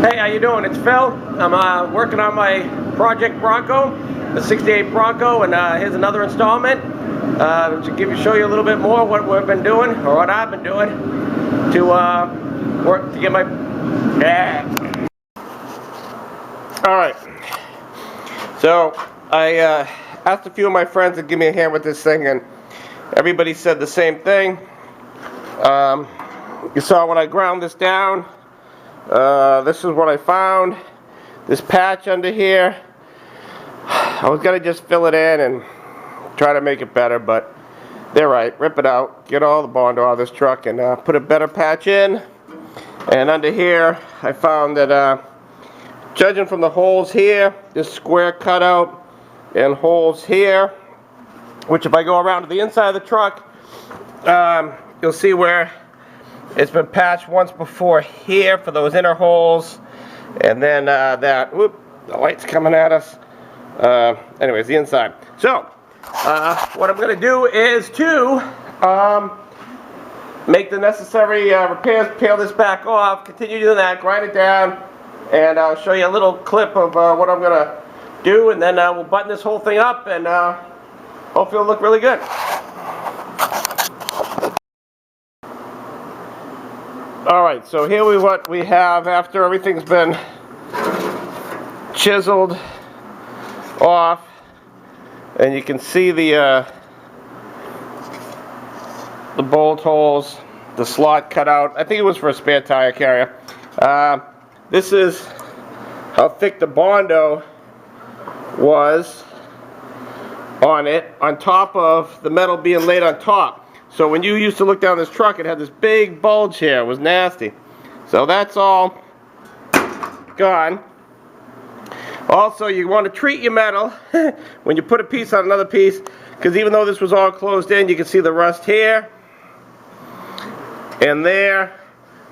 Hey, how you doing? It's Phil. I'm working on my project Bronco, the 68 Bronco, and here's another installment to show you a little bit more what we've been doing, or what I've been doing, to work to get my... Alright, so I asked a few of my friends to give me a hand with this thing, and everybody said the same thing. You saw when I ground this down, this is what I found. This patch under here, I was gonna just fill it in and try to make it better, but they're right. Rip it out, get all the Bondo out of this truck, and put a better patch in. And under here, I found that judging from the holes here, this square cutout, and holes here, which if I go around to the inside of the truck, you'll see where it's been patched once before here for those inner holes, and then the light's coming at us. Anyways, the inside. So, what I'm going to do is to make the necessary repairs, peel this back off, continue doing that, grind it down, and I'll show you a little clip of what I'm going to do, and then we'll button this whole thing up, and hopefully it'll look really good. Alright, so here what we have after everything's been chiseled off, and you can see the bolt holes, the slot cut out. I think it was for a spare tire carrier. This is how thick the Bondo was on it, on top of the metal being laid on top. So when you used to look down this truck, it had this big bulge here. It was nasty. So that's all gone. Also, you want to treat your metal when you put a piece on another piece, because even though this was all closed in, you can see the rust here and there.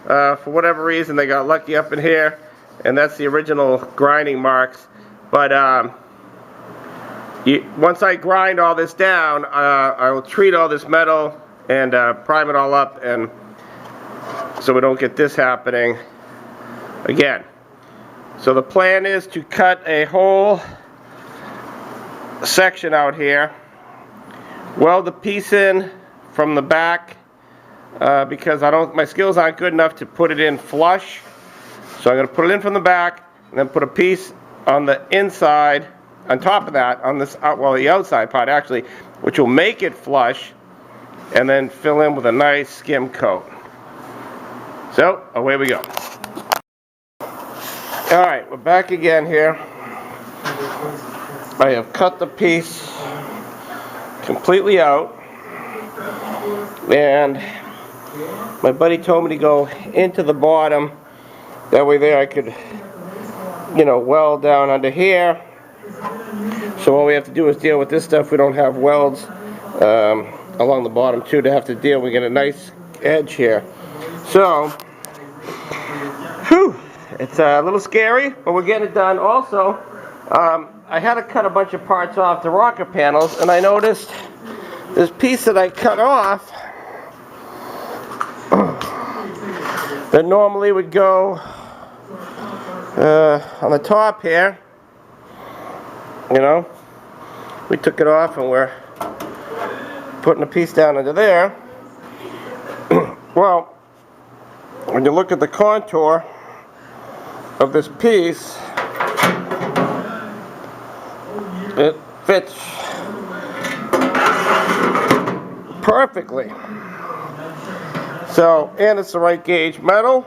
For whatever reason, they got lucky up in here, and that's the original grinding marks. But once I grind all this down, I will treat all this metal and prime it all up, and so we don't get this happening again. So the plan is to cut a whole section out here, weld the piece in from the back, because my skills aren't good enough to put it in flush. So I'm going to put it in from the back, and then put a piece on the inside, on top of that, on this, well, the outside part actually, which will make it flush, and then fill in with a nice skim coat. So, away we go. Alright, we're back again here. I have cut the piece completely out, and my buddy told me to go into the bottom. That way there I could, weld down under here. So all we have to do is deal with this stuff. We don't have welds along the bottom too to have to deal. We get a nice edge here. So, whew, it's a little scary, but we're getting it done. Also, I had to cut a bunch of parts off the rocker panels, and I noticed this piece that I cut off that normally would go on the top here. We took it off, and we're putting a piece down into there. Well, when you look at the contour of this piece, it fits perfectly. So, and it's the right gauge metal.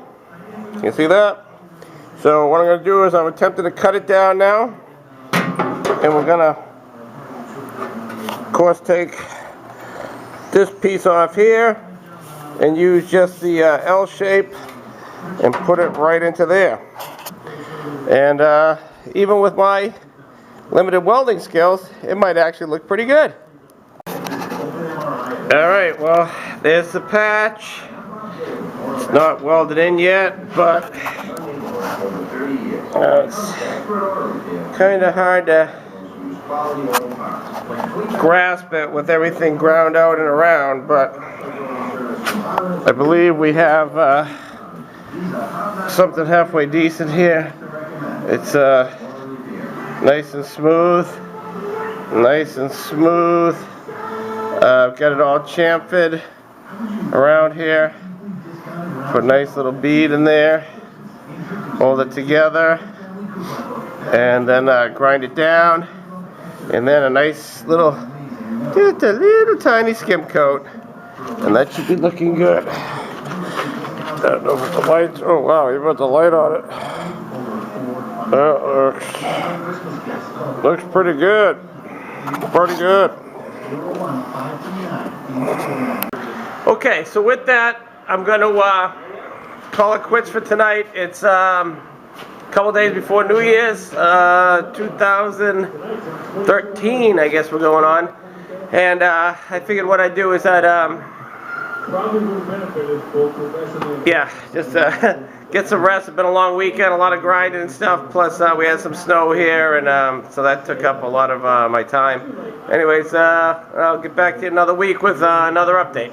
You can see that. So what I'm going to do is I'm attempting to cut it down now, and we're going to, of course, take this piece off here and use just the L shape and put it right into there. And even with my limited welding skills, it might actually look pretty good. Alright, well, there's the patch. It's not welded in yet, but it's kind of hard to grasp it with everything ground out and around, but I believe we have something halfway decent here. It's nice and smooth. Nice and smooth. I've got it all chamfered around here. Put a nice little bead in there. Hold it together. And then grind it down. And then a nice little, just a little tiny skim coat. And that should be looking good. I don't know if the lights, oh wow, you put the light on it. That looks pretty good. Pretty good. Okay, so with that, I'm going to call it quits for tonight. It's a couple days before New Year's, 2013, I guess we're going on. And I figured what I'd do is I'd, yeah, just get some rest. It's been a long weekend, a lot of grinding and stuff. Plus, we had some snow here, and so that took up a lot of my time. Anyways, I'll get back to you another week with another update.